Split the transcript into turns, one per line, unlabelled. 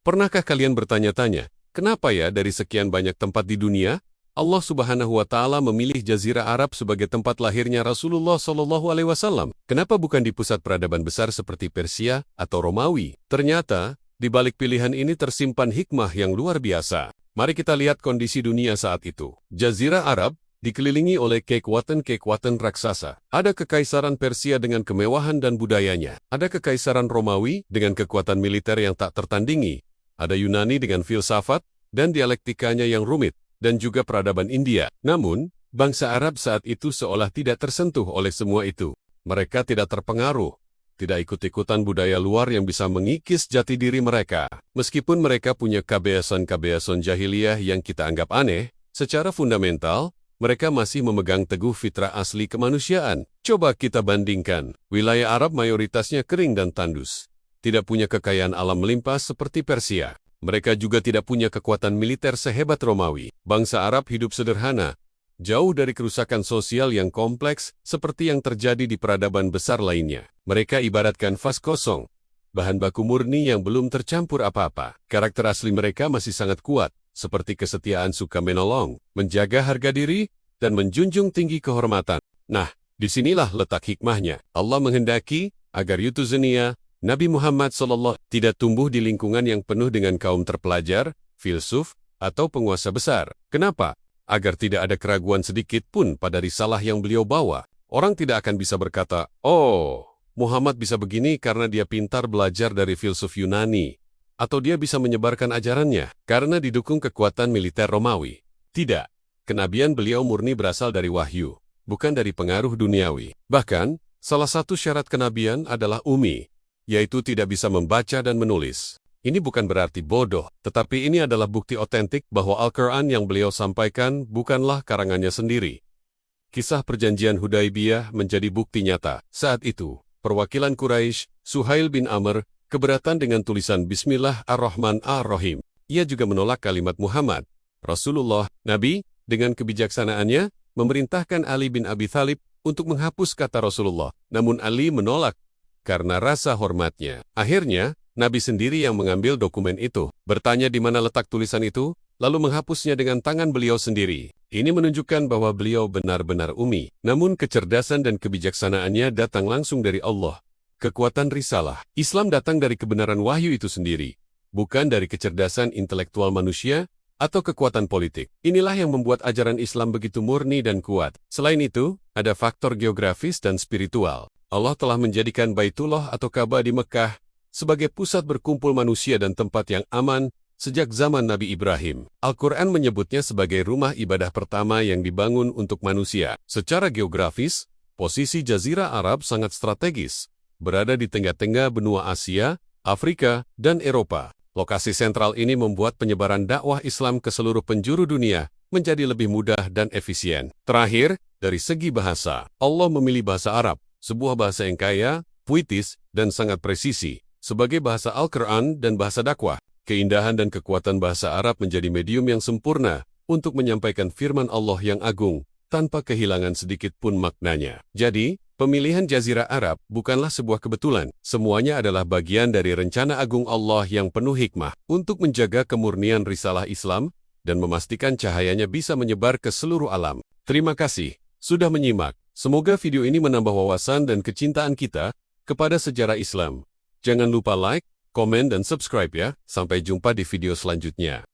Pernahkah kalian bertanya-tanya, kenapa ya dari sekian banyak tempat di dunia, Allah Subhanahu wa Ta'ala memilih Jazirah Arab sebagai tempat lahirnya Rasulullah Shallallahu Alaihi Wasallam? Kenapa bukan di pusat peradaban besar seperti Persia atau Romawi? Ternyata, di balik pilihan ini tersimpan hikmah yang luar biasa. Mari kita lihat kondisi dunia saat itu. Jazirah Arab dikelilingi oleh kekuatan-kekuatan raksasa. Ada kekaisaran Persia dengan kemewahan dan budayanya. Ada kekaisaran Romawi dengan kekuatan militer yang tak tertandingi. Ada Yunani dengan filsafat dan dialektikanya yang rumit, dan juga peradaban India. Namun, bangsa Arab saat itu seolah tidak tersentuh oleh semua itu. Mereka tidak terpengaruh, tidak ikut-ikutan budaya luar yang bisa mengikis jati diri mereka. Meskipun mereka punya kebiasaan-kebiasaan jahiliyah yang kita anggap aneh, secara fundamental, mereka masih memegang teguh fitrah asli kemanusiaan. Coba kita bandingkan, wilayah Arab mayoritasnya kering dan tandus. Tidak punya kekayaan alam melimpah seperti Persia. Mereka juga tidak punya kekuatan militer sehebat Romawi. Bangsa Arab hidup sederhana, jauh dari kerusakan sosial yang kompleks seperti yang terjadi di peradaban besar lainnya. Mereka ibaratkan vas kosong, bahan baku murni yang belum tercampur apa-apa. Karakter asli mereka masih sangat kuat, seperti kesetiaan suka menolong, menjaga harga diri, dan menjunjung tinggi kehormatan. Nah, disinilah letak hikmahnya. Allah menghendaki agar Yutuzenia, Nabi Muhammad SAW tidak tumbuh di lingkungan yang penuh dengan kaum terpelajar, filsuf, atau penguasa besar. Kenapa? Agar tidak ada keraguan sedikit pun pada risalah yang beliau bawa. Orang tidak akan bisa berkata, "Oh, Muhammad bisa begini karena dia pintar belajar dari filsuf Yunani." Atau dia bisa menyebarkan ajarannya karena didukung kekuatan militer Romawi. Tidak, kenabian beliau murni berasal dari wahyu, bukan dari pengaruh duniawi. Bahkan, salah satu syarat kenabian adalah ummi, yaitu tidak bisa membaca dan menulis. Ini bukan berarti bodoh, tetapi ini adalah bukti otentik bahwa Al-Quran yang beliau sampaikan bukanlah karangannya sendiri. Kisah perjanjian Hudaibiyah menjadi bukti nyata. Saat itu, perwakilan Quraisy, Suhail bin Amr, keberatan dengan tulisan Bismillahirrahmanirrahim. Ia juga menolak kalimat Muhammad. Rasulullah, Nabi, dengan kebijaksanaannya, memerintahkan Ali bin Abi Thalib untuk menghapus kata Rasulullah. Namun Ali menolak karena rasa hormatnya. Akhirnya, Nabi sendiri yang mengambil dokumen itu, bertanya di mana letak tulisan itu, lalu menghapusnya dengan tangan beliau sendiri. Ini menunjukkan bahwa beliau benar-benar ummi. Namun kecerdasan dan kebijaksanaannya datang langsung dari Allah. Kekuatan risalah. Islam datang dari kebenaran wahyu itu sendiri, bukan dari kecerdasan intelektual manusia atau kekuatan politik. Inilah yang membuat ajaran Islam begitu murni dan kuat. Selain itu, ada faktor geografis dan spiritual. Allah telah menjadikan Baitullah atau Ka'bah di Mekah sebagai pusat berkumpul manusia dan tempat yang aman sejak zaman Nabi Ibrahim. Al-Quran menyebutnya sebagai rumah ibadah pertama yang dibangun untuk manusia. Secara geografis, posisi Jazirah Arab sangat strategis, berada di tengah-tengah benua Asia, Afrika, dan Eropa. Lokasi sentral ini membuat penyebaran dakwah Islam ke seluruh penjuru dunia menjadi lebih mudah dan efisien. Terakhir, dari segi bahasa, Allah memilih bahasa Arab, sebuah bahasa yang kaya, puitis, dan sangat presisi, sebagai bahasa Al-Quran dan bahasa dakwah. Keindahan dan kekuatan bahasa Arab menjadi medium yang sempurna untuk menyampaikan firman Allah yang agung, tanpa kehilangan sedikit pun maknanya. Jadi, pemilihan Jazirah Arab bukanlah sebuah kebetulan. Semuanya adalah bagian dari rencana agung Allah yang penuh hikmah untuk menjaga kemurnian risalah Islam dan memastikan cahayanya bisa menyebar ke seluruh alam. Terima kasih sudah menyimak. Semoga video ini menambah wawasan dan kecintaan kita kepada sejarah Islam. Jangan lupa like, komen, dan subscribe ya. Sampai jumpa di video selanjutnya.